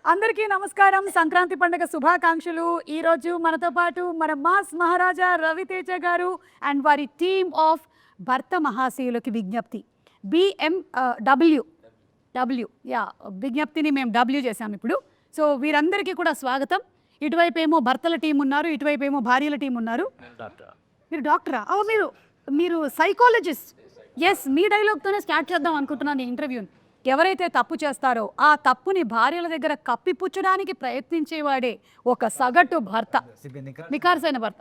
అందరికీ నమస్కారం. సంక్రాంతి పండుగ శుభాకాంక్షలు. ఈ రోజు మనతో పాటు మన మాస్ మహారాజా రవితేజ గారు అండ్ వారి టీమ్ ఆఫ్ భర్త మహాశయులకి విజ్ఞప్తి BMW యా విజ్ఞప్తిని మేము W చేసాం ఇప్పుడు. సో వీరందరికీ కూడా స్వాగతం. ఇటువైపు ఏమో భర్తల టీం ఉన్నారు, ఇటువైపు ఏమో భార్యల టీం ఉన్నారు. మీరు డాక్టరా? మీరు సైకాలజిస్ట్. ఎస్, మీ డైలాగ్తోనే స్టార్ట్ చేద్దాం అనుకుంటున్నాను ఈ ఇంటర్వ్యూని. ఎవరైతే తప్పు చేస్తారో ఆ తప్పుని భార్యల దగ్గర కప్పిపుచ్చడానికి ప్రయత్నించేవాడే ఒక సగటు భర్త, నికార్సైన భర్త.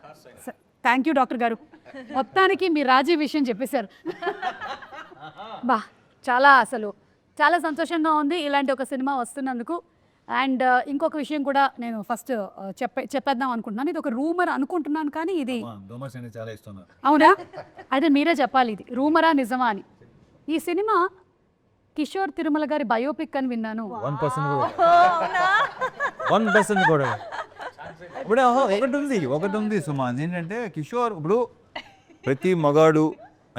థ్యాంక్ యూ డాక్టర్ గారు, మొత్తానికి మీ రాజీ విషయం చెప్పేశారు. బా చాలా సంతోషంగా ఉంది ఇలాంటి ఒక సినిమా వస్తున్నందుకు. అండ్ ఇంకొక విషయం కూడా నేను ఫస్ట్ చెప్పేద్దాం అనుకుంటున్నాను. ఇది ఒక రూమర్ అనుకుంటున్నాను, కానీ ఇది అవునా? అయితే మీరే చెప్పాలి, ఇది రూమరా నిజమా అని. ఈ సినిమా కిషోర్ తిరుమల గారి బయోపిక్ అని విన్నాను. 1% కూడా ఇప్పుడు ఒకటి ఉంది సుమా. ఏంటంటే కిషోర్ ఇప్పుడు ప్రతి మగాడు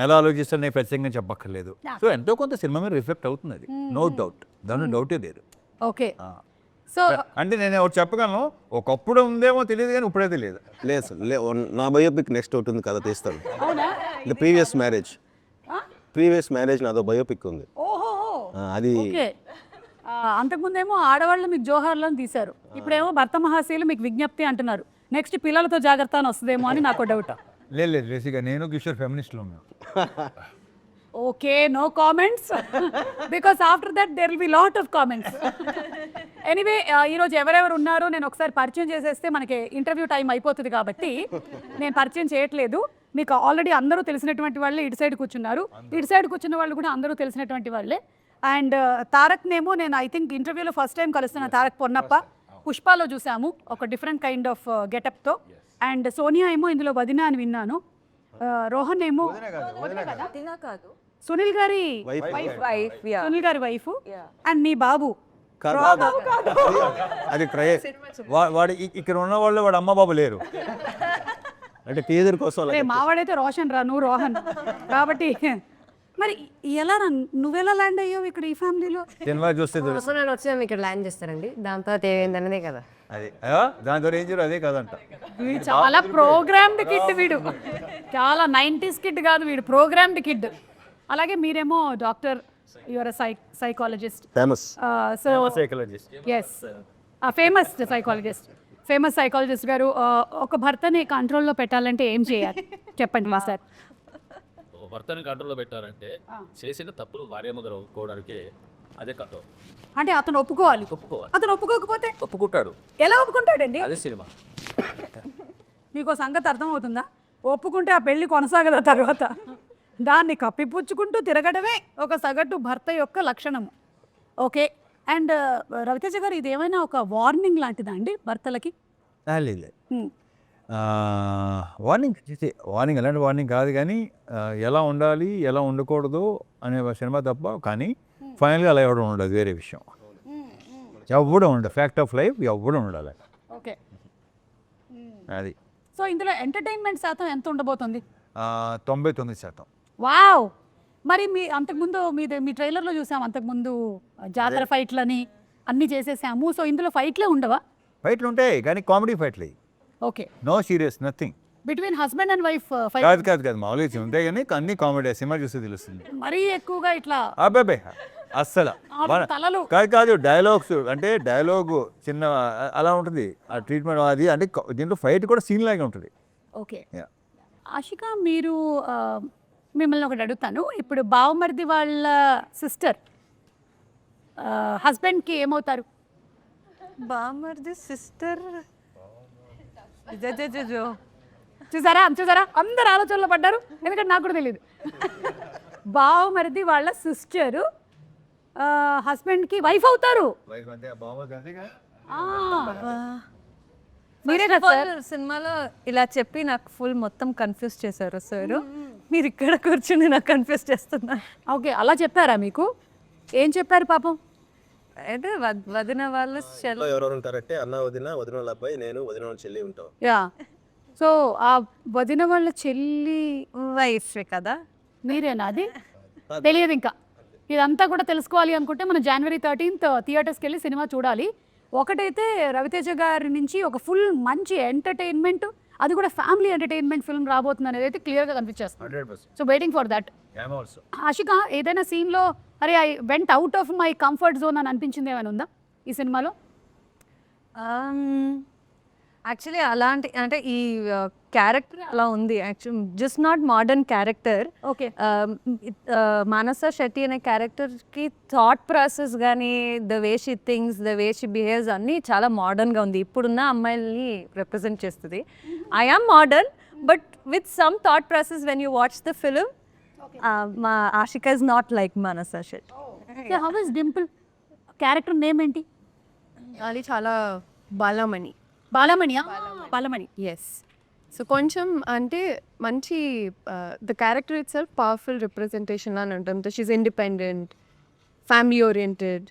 ఎలా ఆలోచిస్తాడు నేను ప్రత్యేకంగా చెప్పక్కర్లేదు. సో ఎంతో కొంత సినిమా మీద రిఫ్లెక్ట్ అవుతుంది, అది నో డౌట్, దాని డౌటే లేదు. ఓకే, సో అంటే నేను ఒకటి చెప్పగలను, ఒకప్పుడు ఉందేమో తెలియదు కానీ ఇప్పుడే తెలియదు. లేదు సార్, నా బయోపిక్ నెక్స్ట్ ఒకటి ఉంది కదా, తీస్తాను. ద ప్రీవియస్ మ్యారేజ్ నాదో బయోపిక్ ఉంది. అది అంతకుముందేమో ఆడవాళ్ళు మీకు జోహార్లను తీశారు, ఇప్పుడేమో భర్త మహాశయులు మీకు విజ్ఞప్తి అంటున్నారు. నెక్స్ట్ పిల్లలతో జాగ్రత్త అని వస్తుందేమో అని నాకు డౌట్. లేదు బేసిక్గా నేను కిషోర్ ఫెమినిస్ట్లో ఉన్నాను. Okay, no comments because after that there will be lot of comments. Anyway, ఈరోజు ఎవరెవరు ఉన్నారో నేను ఒకసారి పరిచయం చేసేస్తే మనకి ఇంటర్వ్యూ టైం అయిపోతుంది కాబట్టి నేను పరిచయం చేయట్లేదు. మీకు ఆల్రెడీ అందరూ తెలిసినటువంటి వాళ్ళే ఇటు సైడ్ కూర్చున్నారు, ఇటు సైడ్ కూర్చున్న వాళ్ళు కూడా అందరూ తెలిసినటువంటి వాళ్ళే. అండ్ తారక్నేమో నేను ఐ థింక్ ఇంటర్వ్యూలో ఫస్ట్ టైం కలుస్తున్న తారక్ పొన్నప్ప. పుష్పాలో చూసాము ఒక డిఫరెంట్ కైండ్ ఆఫ్ గెటప్తో. అండ్ సోనియా ఏమో ఇందులో వదిన అని విన్నాను. రోహన్ ఏమో సునీల్ గారి వైఫ్. అండ్ మీ బాబు అది వాడు ఇక్కడ ఉన్న వాళ్ళు వాడు అమ్మ బాబు లేరు అంటే టీజర్ కోసం. మావాడైతే రోషన్ రా, నువ్వు రోహన్ కాబట్టి. మరి ఎలా నువ్వెలా ల్యాండ్ అయ్యావు ఇక్కడ ఈ ఫ్యామిలీలో? సినిమా చూస్తే నేను వచ్చాము ఇక్కడ ల్యాండ్ చేస్తారండి, దాని తర్వాత ఏమైందనేదే కదా. అది దాంతో ఏం చేయరు, అదే కదంట. వీడు చాలా ప్రోగ్రామ్డ్ కిడ్, వీడు చాలా 90s కిడ్ కాదు, వీడు ప్రోగ్రామ్డ్ కిడ్. అలాగే మీరేమో doctor, your psychologist, famous psychologist. Yes, famous psychologist garu. ఒక భర్తని కంట్రోల్లో పెట్టాలంటే ఏం చేయాలి చెప్పండి మా సార్. భర్తని కంట్రోల్లో పెట్టారంటే చేసిన తప్పులు భార్య ముందర ఒప్పుకోవడానికి అదే కంట్రోల్. అంటే అతను ఒప్పుకోవాలి. అతను ఒప్పుకోకపోతే ఒప్పుకుంటాడు. ఎలా ఒప్పుకుంటాడండి? అదే సినిమా. మీకు సంగతి అర్థమవుతుందా? ఒప్పుకుంటే ఆ పెళ్లి కొనసాగదా తర్వాత? దాన్ని కప్పిపుచ్చుకుంటూ తిరగడమే ఒక సగటు భర్త యొక్క లక్షణము. ఓకే, అండ్ రవితేజ గారు, ఇది ఏమైనా ఒక వార్నింగ్ లాంటిదా అండి భర్తలకి? లేదు, వార్నింగ్ ఎలాంటి వార్నింగ్ కాదు, కానీ ఎలా ఉండాలి ఎలా ఉండకూడదు అనే సినిమా తప్ప. కానీ ఫైనల్గా అలా ఎవడం ఉండదు, వేరే విషయం. ఎవడం ఉండదు, ఫ్యాక్ట్ ఆఫ్ లైఫ్ ఎవడం ఉండాలి. ఓకే, అది. సో ఇందులో ఎంటర్టైన్మెంట్ శాతం ఎంత ఉండబోతుంది? 99%. వావ్. మరి అంతకుముందు మీ ట్రైలర్లో చూసాము, అంతకుముందు జాతర ఫైట్లని అన్నీ చేసేసాము. సో ఇందులో ఫైట్లే ఉండవా? ఫైట్లు ఉంటాయి కానీ కామెడీ ఫైట్లు. Okay, no serious, nothing. Between husband and wife fight కాదు మామూలుగా ఉంటాయి కానీ అన్ని కామెడీ. సినిమా చూస్తే తెలుస్తుంది. మరీ ఎక్కువగా ఇట్లా అబ్బాయి అస్సలు తలలు కాదు. డైలాగ్స్ అంటే డైలాగ్ చిన్న అలా ఉంటుంది, ఆ ట్రీట్మెంట్ అది. అంటే దీంట్లో ఫైట్ కూడా సీన్ లాగా ఉంటుంది. ఓకే, ఆషిక, మీరు మిమ్మల్ని ఒకటి అడుగుతాను. ఇప్పుడు బావమరిది వాళ్ళ సిస్టర్ హస్బెండ్కి ఏమవుతారు? బామర్ది సిస్టర్ చూసారా అందరు ఆలోచనలో పడ్డారు, ఎందుకంటే నాకు కూడా తెలియదు. బావమరిది వాళ్ళ సిస్టర్ హస్బెండ్కి వైఫ్ అవుతారు. మీరే కదా సార్ సినిమాలో ఇలా చెప్పి నాకు ఫుల్ మొత్తం కన్ఫ్యూజ్ చేశారు సార్. మీరు ఇక్కడ కూర్చుని నాకు కన్ఫ్యూజ్ చేస్తున్నా. ఓకే, అలా చెప్పారా మీకు? ఏం చెప్పారు పాపం? అయితే వదిన వాళ్ళు ఎవరెవరు ఉంటారంటే అన్న వదిన వాళ్ళ అబ్బాయి, నేను వదిన వాళ్ళ చెల్లి ఉంటాం. యా, సో ఆ వదిన వాళ్ళ చెల్లి వైఫ్ కదా మీరేనా? అది తెలియదు ఇంకా. ఇదంతా కూడా తెలుసుకోవాలి అనుకుంటే మనం January 13th థియేటర్స్కి వెళ్ళి సినిమా చూడాలి. ఒకటైతే రవితేజ గారి నుంచి ఒక ఫుల్ మంచి ఎంటర్టైన్మెంట్, అది కూడా ఫ్యామిలీ ఎంటర్టైన్మెంట్ ఫిల్మ్ రాబోతుంది అనేది అయితే క్లియర్గా కనిపించేస్తుంది. 100%. So waiting for that. I'm also. Ashika, ఏదైనా సీన్లో అరే I went out of my comfort zone అని అనిపించింది ఏమైనా ఉందా ఈ సినిమాలో? యాక్చువల్లీ అలాంటి అంటే ఈ క్యారెక్టర్ అలా ఉంది. Actual just not modern character. Okay. Manasa Shetty అనే క్యారెక్టర్కి థాట్ ప్రాసెస్ కానీ, the way she things, the way she behaves అన్నీ చాలా మోడర్న్గా ఉంది. ఇప్పుడున్న అమ్మాయిల్ని రిప్రజెంట్ చేస్తుంది. I am modern but with some thought process when you watch the film. మా Ashika is not like Manasa Shetty. How is Dimple character name ఏంటి? అది చాలా బాలమణి. బాలమణియా? బాలమణి. ఎస్. సో కొంచెం అంటే మంచి the character it self powerful representation అని ఉంటుంది. షీఈ్ ఇండిపెండెంట్, ఫ్యామిలీ ఓరియంటెడ్,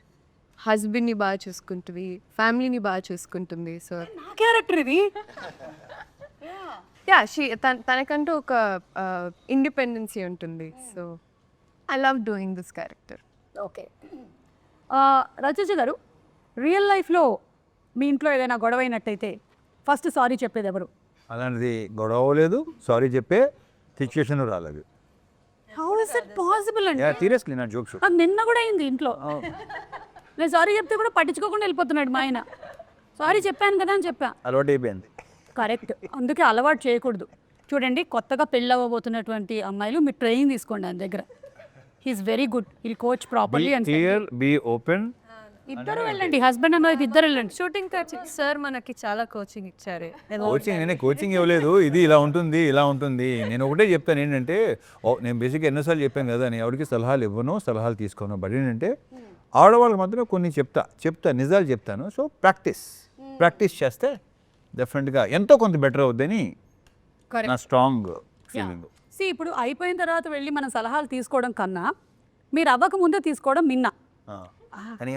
హస్బెండ్ని బాగా చూసుకుంటుంది, ఫ్యామిలీని బాగా చూసుకుంటుంది. సో నా క్యారెక్టర్ ఇది. యా, తనకంటూ ఒక ఇండిపెండెన్సీ ఉంటుంది. So I love doing this character. Okay. రచయిత గారు, రియల్ లైఫ్లో మీ ఇంట్లో ఏదైనా గొడవ అయినట్టయితే ఫస్ట్ సారీ చెప్పేది ఎవరు? అలాంటిది గొడవ లేదు, సారీ చెప్పే సిచ్యుయేషన్ రాలేదు. హౌ ఇస్ ఇట్ పాసిబుల్ అండి? సీరియస్లీ నా జోక్స్. నాకు నిన్న కూడా అయింది ఇంట్లో. నేను సారీ చెప్తే కూడా పట్టించుకోకుండా వెళ్ళిపోతున్నాడు మా ఆయన. సారీ చెప్పాను కదా అని చెప్పా. అలవాటు అయిపోయింది. కరెక్ట్, అందుకే అలవాటు చేయకూడదు. చూడండి, కొత్తగా పెళ్ళి అవ్వబోతున్నటువంటి అమ్మాయిలు మీరు ట్రైనింగ్ తీసుకోండి ఆయన దగ్గర. He is very good, he'll coach properly. And clear, be open. ఇద్దరు వెళ్ళండి, హస్బెండ్ అండ్ వైఫ్ ఇద్దరు వెళ్ళండి. షూటింగ్ సార్ మనకి చాలా కోచింగ్ ఇచ్చారు. కోచింగ్ నేనే కోచింగ్ ఇవ్వలేదు. ఇది ఇలా ఉంటుంది, ఇలా ఉంటుంది. నేను ఒకటే చెప్తాను ఏంటంటే, నేను బేసిక్గా ఎన్నోసార్లు చెప్పాను కదా, నేను ఎవరికి సలహాలు ఇవ్వను, సలహాలు తీసుకోను. బట్ ఏంటంటే ఆడవాళ్ళకి మాత్రం కొన్ని చెప్తా నిజాలు చెప్తాను. సో ప్రాక్టీస్ చేస్తే డెఫినెట్గా ఎంతో కొంత బెటర్ అవుద్దని నా స్ట్రాంగ్ ఫీలింగ్. ఇప్పుడు అయిపోయిన తర్వాత వెళ్ళి మన సలహాలు తీసుకోవడం కన్నా మీరు అవ్వక ముందే తీసుకోవడం మిన్నా. కానీ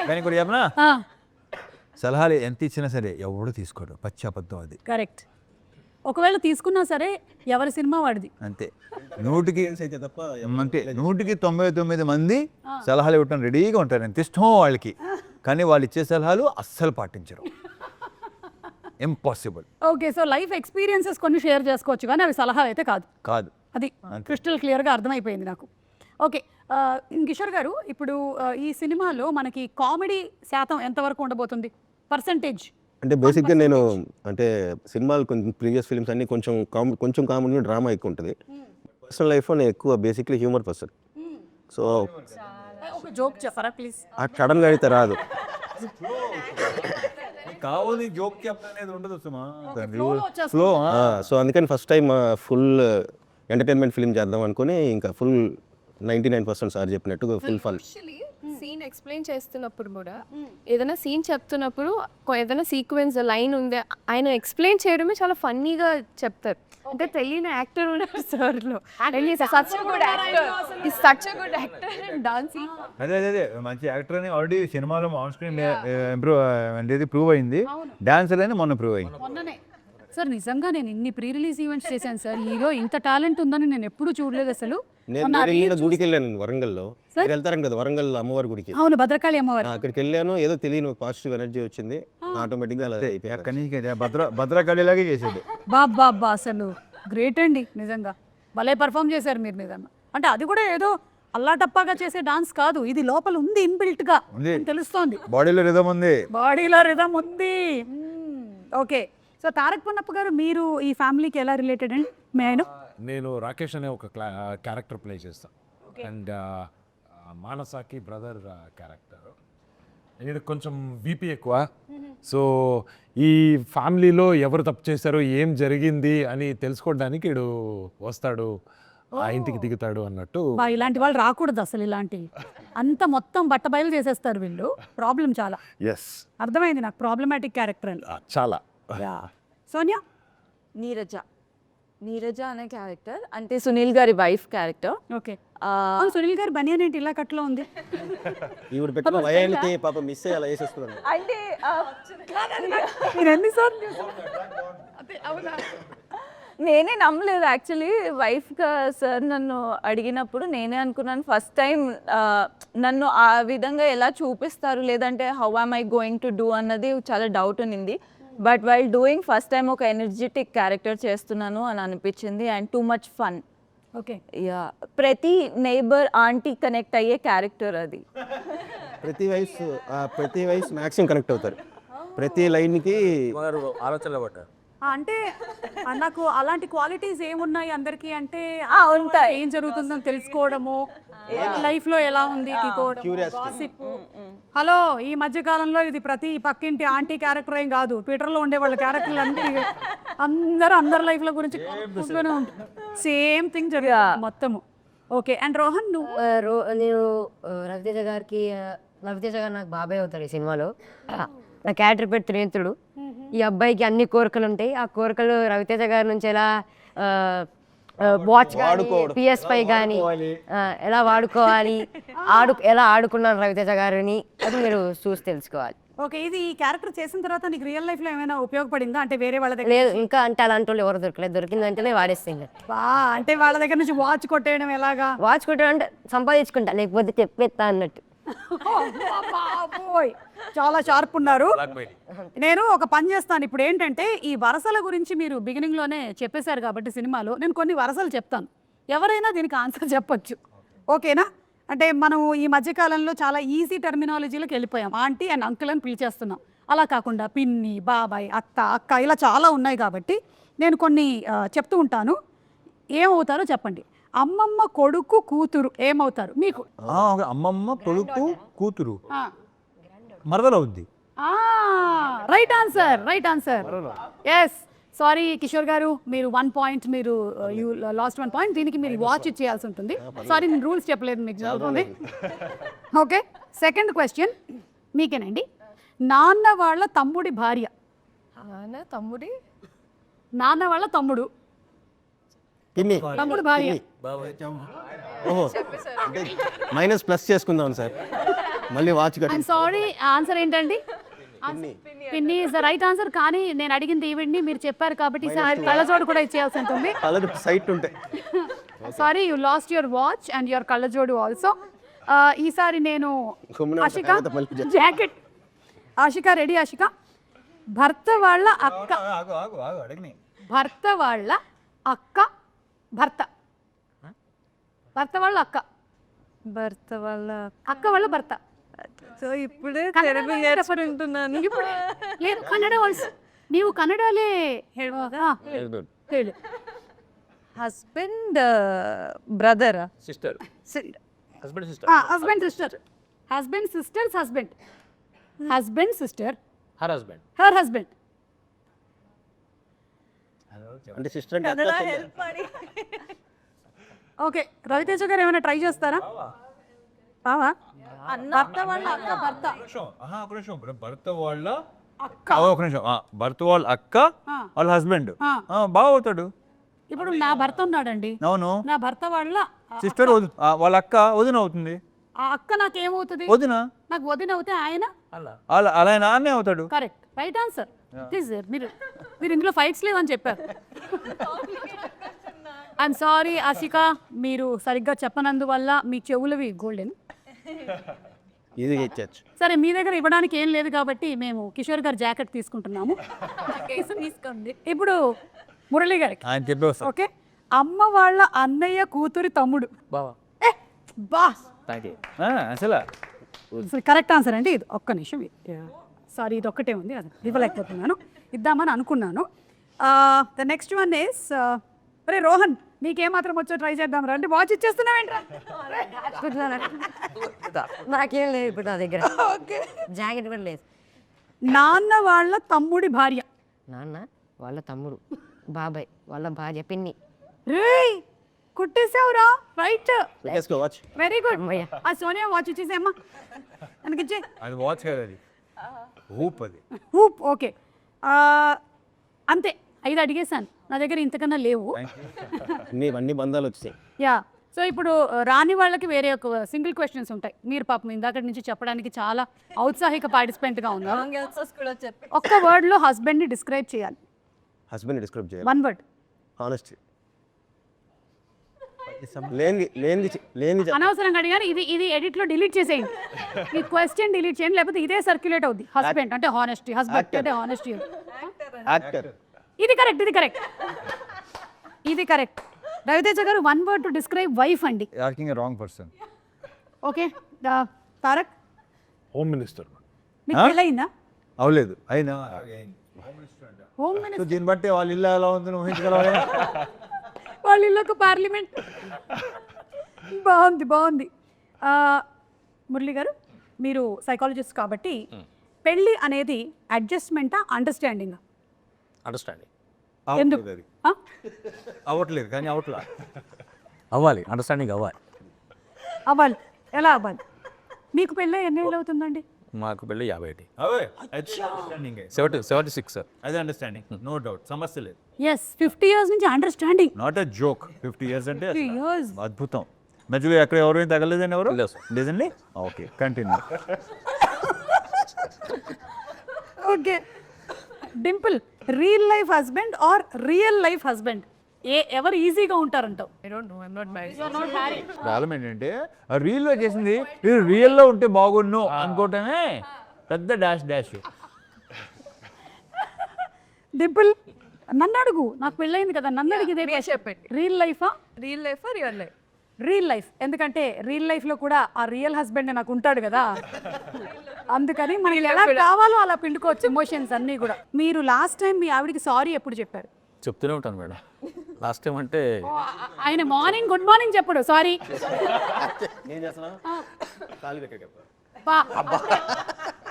కానీ కూడా చెప్పనా, సలహాలు ఎంత ఇచ్చినా సరే ఎవడు తీసుకోడు, పచ్చి అబద్ధం అది. కరెక్ట్. ఒకవేళ తీసుకున్నా సరే ఎవరి సినిమా వాడిది. అంతే. 100కి 99 మంది సలహాలు ఇవ్వటం రెడీగా ఉంటారు, ఎంత ఇష్టం వాళ్ళకి. కానీ వాళ్ళు ఇచ్చే సలహాలు అస్సలు పాటించరు. Impossible. Okay. So life experiences కొన్ని షేర్ చేసుకోవచ్చు కానీ అవి సలహా అయితే కాదు. అది క్రిస్టల్ క్లియర్గా అర్థమైపోయింది నాకు. ఓకే. కిషోర్ గారు, ఇప్పుడు ఈ సినిమాలో మనకి కామెడీ శాతం ఎంతవరకు ఉండబోతుంది, పర్సంటేజ్? అంటే బేసిక్గా నేను అంటే సినిమాలు కొంచెం ప్రీవియస్ ఫిల్మ్స్ అన్ని కొంచెం కామెడీ, డ్రామా ఎక్కువ ఉంటుంది. పర్సనల్ లైఫ్లో నేను ఎక్కువ బేసిక్లీ హ్యూమర్ పర్సన్. సో ఒక జోక్ చెప్పరా ప్లీజ్? ఆ సడన్గా అయితే రాదు. కావాలి జోక్ చెప్పనేది ఉండదు సుమా. ఫ్లో. సో అందుకని first time full entertainment film చేద్దాం అనుకుని ఇంకా ఫుల్ 99% సార్ చెప్పినట్టు full fun. Actually scene explain చేస్తున్నప్పుడు కూడా ఏదైనా సీన్ చెప్తున్నప్పుడు ఏదైనా సీక్వెన్స్ లైన్ ఉంది, ఆయన ఎక్స్ప్లెయిన్ చేయడమే చాలా ఫన్నీగా చెప్తారు. అంటే తెలియని యాక్టర్ ఉన్నారు సార్లో. Such good actor dancing. అదే మంచి యాక్టర్ అని ఆల్రెడీ సినిమాలో ఆన్ స్క్రీన్ అంటే ప్రూవ్ అయింది. డాన్సర్ అని మొన్న ప్రూవ్ అయింది. మొన్ననే సార్. నిజంగా నేను ఇన్ని ప్రీ రిలీజ్ ఈవెంట్స్ చేశాను సార్, హీరో ఇంత టాలెంట్ ఉందని నేను ఎప్పుడూ చూడలేదు అసలు. నేను గుడికి వెళ్ళాను వరంగల్లో. మీరు వెళ్తారని కదా వరంగల్ అమ్మవారి గుడికి. అవును, భద్రకాళి అమ్మవారు. అక్కడికి వెళ్ళాను, ఏదో తెలియని పాజిటివ్ ఎనర్జీ వచ్చింది ఆటోమేటిక్గా. అక్కడి నుంచి భద్రకాళిలాగే చేసేది. బాబా అసలు గ్రేట్ అండి, నిజంగా భలే పర్ఫామ్ చేశారు మీరు నిజంగా. అంటే అది కూడా ఏదో అల్లాటప్పాగా చేసే డాన్స్ కాదు, ఇది లోపల ఉంది, ఇన్బిల్ట్ గా తెలుస్తోంది. బాడీలో రిథమ్ ఉంది. ఓకే. సో తారక్ పన్నప్ప గారు, మీరు ఈ ఫ్యామిలీకి ఎలా రిలేటెడ్ అండి? నేను రాకేష్ అనే ఒక క్యారెక్టర్ ప్లే చేస్తాను. అండ్ మానసాకి బ్రదర్ క్యారెక్టర్. ఇది కొంచెం బీపీ ఎక్కువ. సో ఈ ఫ్యామిలీలో ఎవరు తప్పు చేశారో, ఏం జరిగింది అని తెలుసుకోవడానికి వీడు వస్తాడు, ఆ ఇంటికి దిగుతాడు అన్నట్టు. ఇలాంటి వాళ్ళు రాకూడదు అసలు. ఇలాంటివి అంత మొత్తం బట్టబయలు చేసేస్తారు వీళ్ళు. ప్రాబ్లం చాలా. ఎస్, అర్థమైంది నాకు, ప్రాబ్లమాటిక్ క్యారెక్టర్ అని. చాలా. సోనియా? నీరజ అనే క్యారెక్టర్ అంటే సునీల్ గారి వైఫ్ క్యారెక్టర్. ఓకే. సునీల్ గారి బనియన్ ఏంటి ఇలా కట్లో ఉంది? ఈవిడ పెట్టిన వయానికి పాప మిస్ అయ్యి అలా చేసేస్తున్నాను. అంటే మీరు ఎన్నిసార్లు నేనే నమ్మలేదు యాక్చువల్లీ వైఫ్గా సార్ నన్ను అడిగినప్పుడు నేనే అనుకున్నాను ఫస్ట్ టైం నన్ను ఆ విధంగా ఎలా చూపిస్తారు లేదంటే how am I going to do అన్నది చాలా డౌట్ ఉన్నింది. But while doing first time ఒక ఎనర్జెటిక్ క్యారెక్టర్ చేస్తున్నాను అని అనిపించింది and too much fun. Okay, yeah, ప్రతి నైబర్ ఆంటీ కనెక్ట్ అయ్యే క్యారెక్టర్ అది. ప్రతి వయసు మ్యాక్సిమం కనెక్ట్ అవుతారు. ప్రతి లైన్కి ఆలోచనలో పడ్డారు. అంటే నాకు అలాంటి క్వాలిటీస్ ఏమున్నాయి అందరికీ అంటే ఉంటాయి. ఏం జరుగుతుందని తెలుసుకోవడము, లైఫ్ లో ఎలా ఉంది gossip. హలో, ఈ మధ్య కాలంలో ఇది ప్రతి పక్కింటి ఆంటీ క్యారెక్టర్ ఏం కాదు, ట్విట్టర్ లో ఉండే వాళ్ళ క్యారెక్టర్లు అన్ని అందరి లైఫ్ లో గురించి సేమ్ థింగ్ జరుగుతుంది మొత్తము. ఓకే, అండ్ రోహన్ నువ్వు? నేను రవితేజ గారు నాకు బాబాయ్ అవుతారు ఈ సినిమాలో. నా క్యారెక్టర్ పేరు త్రినేత్రుడు. ఈ అబ్బాయికి అన్ని కోరికలు ఉంటాయి. ఆ కోరికలు రవితేజ గారి నుంచి ఎలా వాచ్ కానీ PS5 కానీ ఎలా వాడుకోవాలి, ఎలా ఆడుకున్నాను రవితేజ గారిని, అది మీరు చూసి తెలుసుకోవాలి. ఓకే, ఇది ఈ క్యారెక్టర్ చేసిన తర్వాత నీకు రియల్ లైఫ్ లో ఏమైనా ఉపయోగపడిందా? అంటే వేరే వాళ్ళ దగ్గర లేదు, ఇంకా అంటే అలాంటి వాళ్ళు ఎవరు దొరకలేదు. దొరికిందంటేనే వాడేస్తాను. అంటే వాళ్ళ దగ్గర నుంచి వాచ్ కొట్టేయడం ఎలాగా? వాచ్ కొట్టాడంటే సంపాదించుకుంటా, లేకపోతే చెప్పేస్తా అన్నట్టు. బాబోయ్, చాలా షార్ప్ ఉన్నారు. నేను ఒక పని చేస్తాను ఇప్పుడు. ఏంటంటే ఈ వరసల గురించి మీరు బిగినింగ్ లోనే చెప్పేశారు కాబట్టి సినిమాలో నేను కొన్ని వరసలు చెప్తాను, ఎవరైనా దీనికి ఆన్సర్ చెప్పొచ్చు. ఓకేనా? అంటే మనం ఈ మధ్యకాలంలో చాలా ఈజీ టెర్మినాలజీలోకి వెళ్ళిపోయాం. ఆంటీ అండ్ అంకుల్ అని పిలిచేస్తున్నాం. అలా కాకుండా పిన్ని, బాబాయ్, అక్క ఇలా చాలా ఉన్నాయి కాబట్టి నేను కొన్ని చెప్తూ ఉంటాను. ఏమవుతారో చెప్పండి. అమ్మమ్మ కొడుకు కూతురు ఏమవుతారు మీకు? అమ్మమ్మ కొడుకు కూతురు మరదలు అవుద్ది. Right answer. Yes, sorry Kishore garu, మీరు 1 పాయింట్, మీరు యూ లాస్ట్ 1 పాయింట్. దీనికి మీరు వాచ్ ఇచ్చేయాల్సి ఉంటుంది. సారీ, నేను రూల్స్ చెప్పలేదు మీకు. చదువుతుంది. ఓకే, సెకండ్ క్వశ్చన్ మీకేనండి. నాన్న వాళ్ళ తమ్ముడి భార్య. నాన్న వాళ్ళ తమ్ముడు భార్య. ఓహో, మైనస్ ప్లస్ చేసుకుందాం సార్, మళ్ళీ వాచ్ ఐఎమ్ సారీ, ఆన్సర్ ఏంటండి? పిన్ని ఇస్ ద రైట్ ఆన్సర్. కానీ నేను అడిగింది ఈవిడ్ని, మీరు చెప్పారు కాబట్టి కళ్ళజోడు కూడా ఇచ్చేయాల్సి ఉంటుంది. సైట్ ఉంటాయి. Sorry, you lost your watch and your కళ్ళజోడు ఆల్సో. ఈసారి నేను ఆశిక జాకెట్. ఆశిక రెడీ? ఆశిక, భర్త వాళ్ళ అక్క. భర్త వాళ్ళ అక్క. భర్త వాళ్ళ అక్క. భర్త వాళ్ళ అక్క వాళ్ళ భర్త. సో ఇప్పుడే తెలుగు నేర్చుకుంటున్నాను. లేదు, కన్నడ వాయిస్. ನೀವು ಕನ್ನಡಲ್ಲೇ ಹೇಳುವಾಗ ಹೇಳಿ. Husband brother sister, husband sister, husband sister. Husband sister's husband. Husband sister, her husband. Her husband. అంటే సిస్టర్ అంటే ఓకే, రవితేజ గారు ఏమైనా ట్రై చేస్తారా? బావా, భర్త వాళ్ళ అక్క. భర్త భర్త వాళ్ళ అక్క. ఒక నిమిషం. భర్త వాళ్ళ అక్క వాళ్ళ హస్బెండ్ బాగా అవుతాడు. ఇప్పుడు నా భర్త ఉన్నాడండి. అవును, నా భర్త వాళ్ళ సిస్టర్ వాళ్ళ అక్క వదిన అవుతుంది. ఆ అక్క నాకేమవుతుంది? వదిన. నాకు వదిన అవుతే ఆయన అలా నాన్నే అవుతాడు. Correct, right answer. మీరు ఇందులో ఫైట్స్ లేవని చెప్పారు. ఐఎమ్ సారీ ఆశిక, మీరు సరిగ్గా చెప్పనందువల్ల మీ చెవులవి గోల్డెన్. ఈజీగా ఇచ్చేచ్చు. సరే, మీ దగ్గర ఇవ్వడానికి ఏం లేదు కాబట్టి మేము కిషోర్ గారు జాకెట్ తీసుకుంటున్నాము. తీసుకోండి. ఇప్పుడు మురళి గారికి ఆయన చెప్పేస్తా. ఓకే, అమ్మ వాళ్ళ అన్నయ్య కూతురి తమ్ముడు. బా, అసలు కరెక్ట్ ఆన్సర్ అండి ఇది. ఒక్క నిమిషం, సారీ, ఇది ఒక్కటే ఉంది, అది ఇవ్వలేకపోతున్నాను. ఇద్దామని అనుకున్నాను. ద నెక్స్ట్ వన్ ఇస్, అరే రోహన్, నీకేమాత్రం వచ్చో ట్రై చేద్దాం రా. అంటే వాచ్ ఇచ్చేస్తున్నావేంట్రా? నాకేం లేదు ఇప్పుడు నా దగ్గర. జాకెట్ కూడా లేదు. నాన్న వాళ్ళ తమ్ముడి భార్య. నాన్న వాళ్ళ తమ్ముడు బాబాయ్ వాళ్ళ భార్య పిన్ని. రేయ్, కుట్టేసావురా. Right, watch. Very good. ఆ సోనియా వాచ్ ఇచ్చేసేమ్మా, మనకిచ్చే. అది వాచ్ కదా, అది హూప్. అది హూప్. ఓకే, అంతే. 5 అడిగేశాను, నా దగ్గర ఇంతకన్నా లేవు. అన్ని బంధాలు వచ్చాయి. యా, సో ఇప్పుడు రాని వాళ్ళకి వేరే ఒక సింగిల్ క్వశ్చన్స్ ఉంటాయి. మీరు పాపం ఇందాక నుంచి చెప్పడానికి చాలా ఔత్సాహిక పార్టిసిపెంట్గా ఉన్నారు. ఒక్క వర్డ్లో హస్బెండ్ని డిస్క్రైబ్ చేయాలి. హస్బెండ్ డిస్క్రైబ్ చేయాలి. 1 word. హానెస్టీ లేని అనవసరంగా అడిగాను. ఇది ఎడిట్ లో డిలీట్ చేసేయండి. ఈ క్వశ్చన్ డిలీట్ చేయండి, లేకపోతే ఇదే సర్క్యులేట్ అవుద్ది. హస్బెండ్ అంటే హానెస్టీ, హస్బెండ్ అంటే హానెస్టీ. యాక్టర్. ఇది correct. Ravi Teja garu, 1 word to describe wife అండి. Acting a wrong person. Okay, Tarak, home minister. మీకు పెళ్ళయిందా? అవలేదు అయినా హోమ్ సో మినిస్టర్ దీన్ని బట్టి వాళ్ళ ఇల్లు ఎలా ఉందని ఊహించగలవా? వాళ్ళ ఇల్లు ఒక పార్లమెంట్. బాగుంది. మురళి గారు, మీరు సైకాలజిస్ట్ కాబట్టి పెళ్ళి అనేది అడ్జస్ట్మెంటా, అండర్స్టాండింగ్? అండర్స్టాండింగ్ ఎందుకు? అవ్వట్లేదు కానీ అవట్లా. అవ్వాలి, అండర్స్టాండింగ్ అవ్వాలి. అవ్వాలి. ఎలా అవ్వాలి? మీకు పెళ్ళి ఎన్ని ఏళ్ళు అవుతుందండి? మాకు పెళ్ళి 51. అవే అండర్స్టాండింగ్ 76 సార్. అదే అండర్స్టాండింగ్, నో డౌట్, సమస్య లేదు. ఎస్, 50 years నుంచి understanding. Not a joke. 50 years అంటే 50 years. అద్భుతం. మధ్యలో ఎక్కడ ఎవరైనా తగలేదని ఎవరు లేదు సార్. లేదండి. Okay, continue. Okay, Dimple, real life husband or real life husband, ఎవరు ఈజీగా ఉంటారంటావు? I don't know, I'm not married. Problem ఏంటంటే ఆ రీల్లో చేసింది ఇది రియల్లో ఉంటే బాగుండు అనుకోవటమే పెద్ద డాష్. డింపుల్, నన్ను అడుగు, నాకు పెళ్ళయింది కదా, నన్ను అడిగితే చెప్పండి. రియల్ లైఫా? Real life real life? Real life. ఎందుకంటే రియల్ లైఫ్లో కూడా ఆ రియల్ హస్బెండ్ నాకు ఉంటాడు కదా, అందుకని మనకి ఎలా కావాలో అలా పిండుకోవచ్చు ఎమోషన్స్ అన్నీ కూడా. మీరు లాస్ట్ టైం మీ ఆవిడకి సారీ ఎప్పుడు చెప్పారు? చెప్తూనే ఉంటాను మేడం. లాస్ట్ టైం అంటే ఆయన మార్నింగ్ గుడ్ మార్నింగ్ చెప్పడు, సారీ.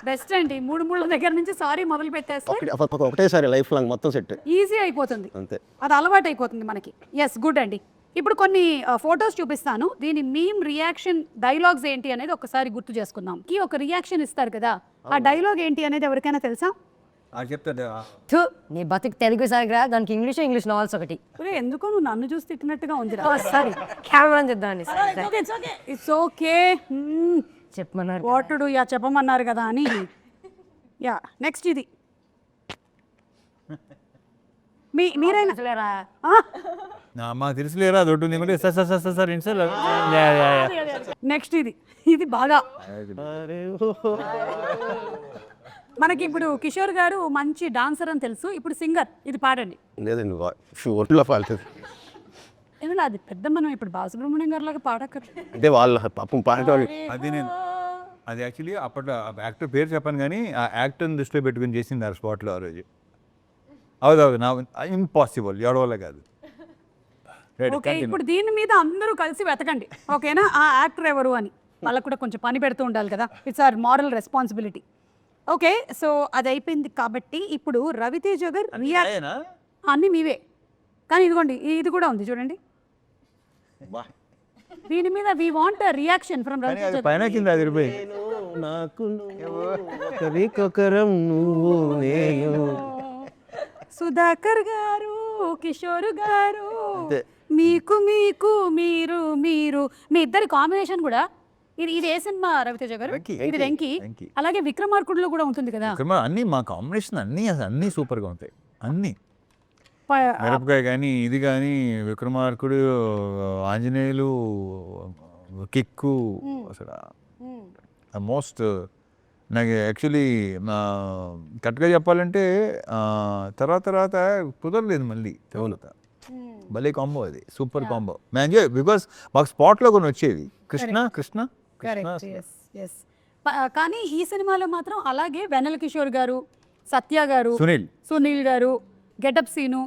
బెస్ట్ అండి, 3 దగ్గర నుంచి సారీ మొదలు పెట్టేస్తే ఒకటేసారి లైఫ్ లాంగ్ మొత్తం సెట్ ఈజీ అయిపోతుంది. అంతే. అది అలవాటు అయిపోతుంది మనకి. ఎస్, గుడ్ అండి. ఇప్పుడు కొన్ని ఫొటోస్ చూపిస్తాను, దీని మీమ్ రియాక్షన్ డైలాగ్స్ ఏంటి అనేది ఒకసారి గుర్తు చేసుకుందాం. ఒక రియాక్షన్ ఇస్తారు కదా, ఆ డైలాగ్ ఏంటి అనేది ఎవరికైనా తెలుసా? చెప్తాడు. థు, నీ బతుకు తెలుగు సాగరా, దానికి ఇంగ్లీష్ నావెల్స్ ఒకటి. ఎందుకో నువ్వు నన్ను చూసి తిట్టినట్టుగా ఉంది. సారీ, కెమెరా చెప్దామని. ఇట్స్ ఓకే, చెప్పమన్నారు. వాటుడు యా చెప్పమన్నారు కదా అని. యా, నెక్స్ట్ ఇది మీరైనా మాకు తెలుసులేరా దొడ్డు నీకు సార్ ఏంటి సార్. నెక్స్ట్ ఇది బాగా మనకి ఇప్పుడు కిషోర్ గారు మంచి డాన్సర్ అని తెలుసు, ఇప్పుడు సింగర్. ఇది పాడండి. లేదండి, ఒంట్లో పాడుతుంది ఏమన్నా అది పెద్ద, మనం ఇప్పుడు బాలసుబ్రహ్మణ్యం గారి లాగా పాడక్కర్లేదు. అంటే వాళ్ళ పాపం పాడేవాళ్ళు. అది యాక్చువల్లీ అప్పట్లో యాక్టర్ పేరు చెప్పాను కానీ ఆ యాక్టర్ని దృష్టిలో పెట్టుకుని చేసింది ఆ స్పాట్లో ఆ రోజు. అవుదవుదు, నా ఇంపాసిబుల్, ఎవడవల్ల కాదు. ఓకే, ఇప్పుడు దీని మీద అందరూ కలిసి వెతకండి, ఓకేనా? ఆ యాక్టర్ ఎవరు అని వాళ్ళకు కూడా కొంచెం పని పెడుతూ ఉండాలి కదా, it's our moral responsibility. Okay, so అది అయిపోయింది కాబట్టి ఇప్పుడు రవితేజ గారు రియాక్ట్ అన్నీ మీవే, కానీ ఇదిగోండి ఇది కూడా ఉంది చూడండి. దీని మీద we want reaction from Raviteja. పైన కింద 10 రూపాయలు. సుధాకర్ గారు, కిషోర్ గారు, మీకు మీరు మీరు మీ ఇద్దరి కాంబినేషన్ కూడా. ఇది ఏ సినిమా రవితేజ గారు? ఇది వెంకీ. అలాగే విక్రమార్కుడులో కూడా ఉంటుంది కదా. అన్ని మా కాంబినేషన్ అన్నీ సూపర్గా ఉంటాయి. అన్నీ మిరపకాయ కానీ ఇది కానీ విక్రమార్కుడు, ఆంజనేయులు, కిక్కు, అసలు మోస్ట్ నాకు యాక్చువల్లీ కరెక్ట్గా చెప్పాలంటే తర్వాత కుదరలేదు మళ్ళీ. భలే కాంబో, అది సూపర్ కాంబో. మేము ఎంజాయ్ బికాస్ మాకు స్పాట్లో కొన్ని వచ్చేవి. కృష్ణ కానీ ఈ సినిమాలో మాత్రం అలాగే వెన్నెల కిషోర్ గారు, సత్య గారు, సునీల్ గారు, గెటప్ సీను,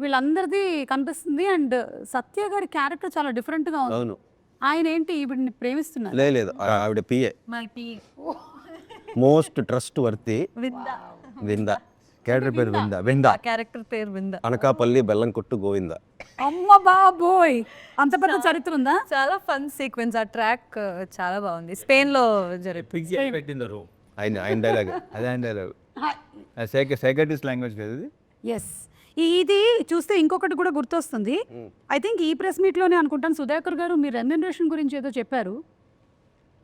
వీళ్ళందరిది కనిపిస్తుంది. అండ్ సత్య గారి క్యారెక్టర్ చాలా డిఫరెంట్గా ఉంది. ఆయన ఏంటి ఈవిడిని ప్రేమిస్తున్నారు? లేదు, ఆవిడ పిఏ, మోస్ట్ ట్రస్ట్ వర్తి విందా. క్యారెక్టర్ పేరు విందా. క్యారెక్టర్ పేరు విందా. అనకాపల్లి బెల్లం కొట్టు గోవిందా. అమ్మ బాబోయ్, అంత పెద్ద చరిత్ర ఉందా? చాలా ఫన్ సీక్వెన్స్. ఆ ట్రాక్ చాలా బాగుంది. స్పెయిన్ లో పెట్టిందరు ఆయన డైలాగ్. అదే ఆయన డైలాగ్, సైకాట్రిస్ట్ లాంగ్వేజ్ కదా ఇది. ఎస్, ఇది చూస్తే ఇంకొకటి కూడా గుర్తొస్తుంది. ఐ థింక్ ఈ ప్రెస్ మీట్లోనే అనుకుంటాను, సుధాకర్ గారు మీరు రెమ్యునరేషన్ గురించి ఏదో చెప్పారు.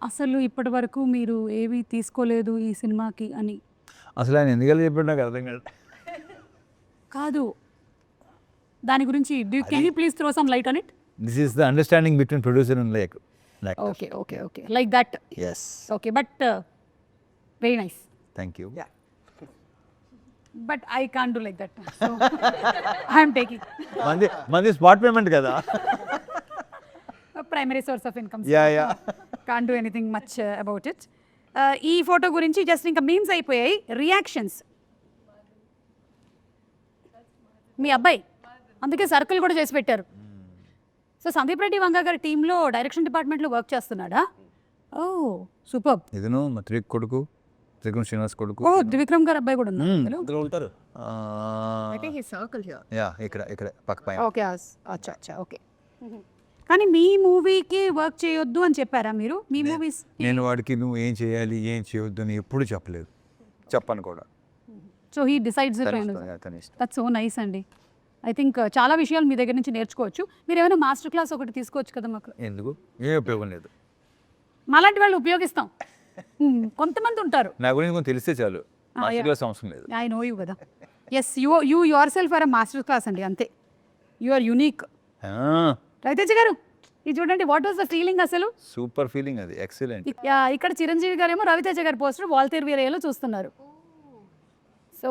అసలు ఇప్పటి వరకు మీరు ఏవి తీసుకోలేదు ఈ సినిమాకి అని. అసలు ఆయన ఎందుకలా చెప్పాడు నాకు అర్థం కాదు. కాదు, దాని గురించి can you please throw some light on it? This is the understanding between producer and like okay okay okay like that. Yes, okay but very nice. Thank you. But I can't do like that. So I'm taking మంది spot payment కదా. Primary source of income. Yeah. Can't do anything much about it. ఈ photo గురించి just ఇంకా memes అయిపోయాయి. Reactions. మీ అబ్బాయి అందుకే circle కూడా చేసి పెట్టారు. సో సందీప్ రెడ్డి వంగ గారి టీంలో డైరెక్షన్ డిపార్ట్మెంట్లో వర్క్ చేస్తున్నాడా? ఓ సూపర్. ఇదను మా కొడుకు త్రిగుణ్ శ్రీనివాస్ కొడుకు. ఓ త్రివిక్రమ్ గారు అబ్బాయి కూడా ఉన్నారు. అందులో ఉంటారు. యా, ఇక్కడ పక్క పైన. ఓకే అచ్చా అచ్చా ఓకే. కానీ మీ మూవీకి వర్క్ చేయొద్దు అని చెప్పారా మీరు? మీ మూవీస్ నేను వాడికి నువ్వు ఏం చేయాలి ఏం చేయొద్దు అని ఎప్పుడు చెప్పలేదు, చెప్పను కూడా. So he decides it. తన ఇష్టం. దట్స్ సో నైస్ అండి. ఐ థింక్ చాలా విషయాలు మీ దగ్గర నుంచి నేర్చుకోవచ్చు. మీరు ఏమైనా మాస్టర్ క్లాస్ ఒకటి తీసుకోవచ్చు కదా మాకు. ఎందుకు, ఏం ఉపయోగం లేదు. మాలాంటి వాళ్ళు ఉపయోగిస్తాం. కొంతమంది ఉంటారు. నా గురించి కొంచెం తెలిస్తే చాలు, మాస్టర్ క్లాస్ అవసరం లేదు. ఐ నో యూ కదా. Yes you yourself are master class అండి, అంతే. You are unique. Ravi Teja garu ఇది చూడండి, వాట్ వాస్ ద ఫీలింగ్ అసలు? సూపర్ ఫీలింగ్, అది ఎక్సలెంట్. ఇక్కడ చిరంజీవి గారేమో రవితేజ గారి పోస్టర్ వాల్తేర్ వీరయ్యలో చూస్తున్నారు. So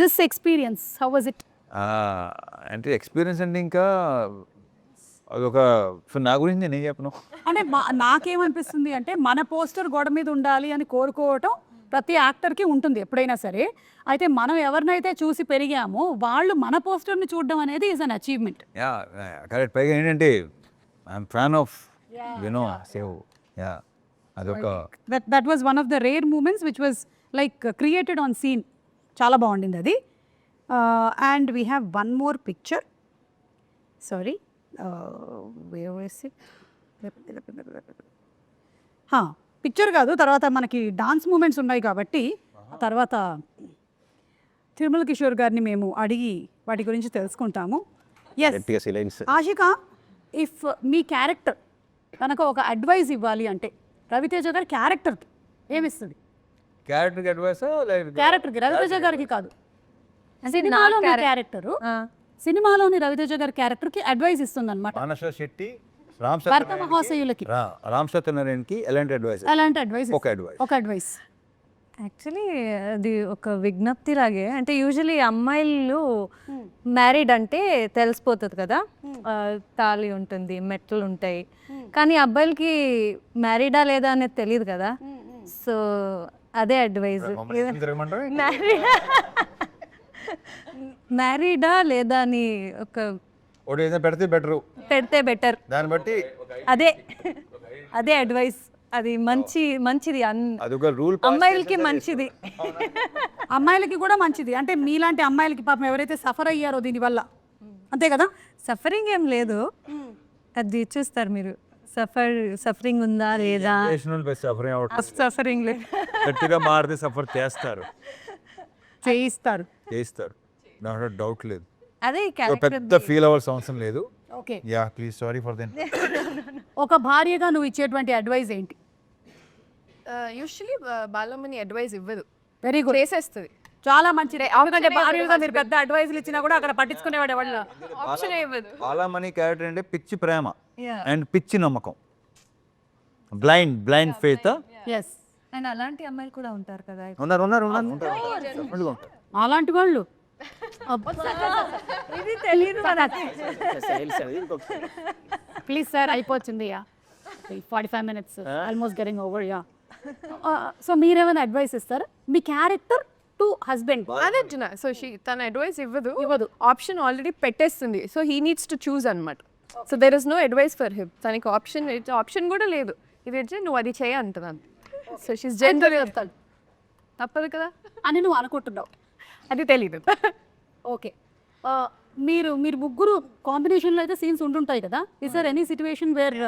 this experience how was it? అంటే ఎక్స్పీరియన్స్ అంటే ఇంకా అదొక, నా గురించి నేను ఏం చెప్పను. అంటే నాకేమనిపిస్తుంది అంటే మన పోస్టర్ గోడ మీద ఉండాలి అని కోరుకోవటం ప్రతి యాక్టర్కి ఉంటుంది ఎప్పుడైనా సరే. అయితే మనం ఎవరినైతే చూసి పెరిగామో వాళ్ళు మన పోస్టర్ని చూడడం అనేది is an achievement. Yeah correct. పైగా ఏంటంటే I'm fan of you know save. Yeah, అదొక that was one of the rare moments which was like created on scene. చాలా బాగుండింది అది. And we have one more picture. Sorry, picture కాదు, తర్వాత మనకి dance moments ఉన్నాయి కాబట్టి తర్వాత తిరుమల కిషోర్ గారిని మేము అడిగి వాటి గురించి తెలుసుకుంటాము. ఎస్ ఆషిక, ఇఫ్ మీ క్యారెక్టర్ కనుక ఒక అడ్వైస్ ఇవ్వాలి అంటే రవితేజ గారి క్యారెక్టర్కి ఏమిస్తుంది? క్యారెక్టర్కి అడ్వైస్, క్యారెక్టర్కి, రవితేజ గారికి కాదు. సినిమాలోని క్యారెక్టర్, సినిమాలోని రవితేజ గారి క్యారెక్టర్కి అడ్వైస్ ఇస్తుంది అనమాట. మానస శెట్టి, భర్త మహాశయులకి, రామ్ సత్యనారాయణకి ఎలాంటి అడ్వైస్? అలాంటి అడ్వైస్, ఒక అడ్వైస్. యాక్చువల్లీ అది ఒక విజ్ఞప్తి లాగే. అంటే యూజువలీ అమ్మాయిలు మ్యారీడ్ అంటే తెలిసిపోతుంది కదా, తాళి ఉంటుంది, మెట్లు ఉంటాయి. కానీ అబ్బాయిలకి మ్యారీడా లేదా అనేది తెలియదు కదా. సో అదే అడ్వైజ్. మ్యారీడా లేదా అని ఒక పెడితే బెటర్, దాన్ని బట్టి అదే అడ్వైస్. అది మంచిది రూల్. అమ్మాయిలకి మంచిది, అమ్మాయిలకి కూడా మంచిది. అంటే మీలాంటి అమ్మాయిలకి పాపం ఎవరైతే సఫర్ అయ్యారో దీనివల్ల, అంతే కదా. సఫరింగ్ ఏం లేదు, అది చూస్తారు మీరు. సఫరింగ్ ఉందా లేదా? సఫరింగ్ లేదు, గట్టిగా మారితే సఫర్ చేయిస్తారు. దాంట్లో డౌట్ లేదు. అదే పెద్ద ఫీల్ అవ్వాల్సిన అవసరం లేదు. Okay, yeah please, sorry for then. ఒక భార్యగా నువ్వు ఇచ్చేటువంటి అడ్వైస్ ఏంటి? యూజువలీ బాలమ్మని అడ్వైస్ ఇవ్వదు, వెరీ గుడ్, చేసేస్తుంది. చాలా మంచిదే. ఎందుకంటే భార్యగా మీరు పెద్ద అడ్వైస్లు ఇచ్చినా కూడా అక్కడ పట్టించుకునేవాడు ఎవరు? ఆప్షన్ ఇవ్వదు. బాలమణి క్యారెక్టర్ అంటే పిచ్చి ప్రేమ అండ్ పిచ్చి నమ్మకం, బ్లైండ్ ఫెయిత్. ఎస్, అండ్ అలాంటి అమ్మాయిలు కూడా ఉంటారు కదా. ఉన్నారు. అలాంటి వాళ్ళు ఇది తెలియదు. ప్లీజ్ సార్, అయిపోతుంది. 45 minutes almost getting over. Yeah, so మీరేమైనా అడ్వైస్ ఇస్తారా మీ క్యారెక్టర్ టు హస్బెండ్? అదే అంటున్నా. సో తన అడ్వైస్ ఇవ్వదు, ఆప్షన్ ఆల్రెడీ పెట్టేస్తుంది. So he needs to choose అనమాట. So there is no advice for him. తనకి ఆప్షన్ కూడా లేదు. ఇది వచ్చి నువ్వు అది చేయ అంటున్నాను. సో షీస్ జనరల్ చెప్తాను, తప్పదు కదా అని నువ్వు అనుకుంటున్నావు. అది తెలీదు. ఓకే, మీరు ముగ్గురు కాంబినేషన్లో అయితే సీన్స్ ఉంటుంటాయి కదా. Is there any situation where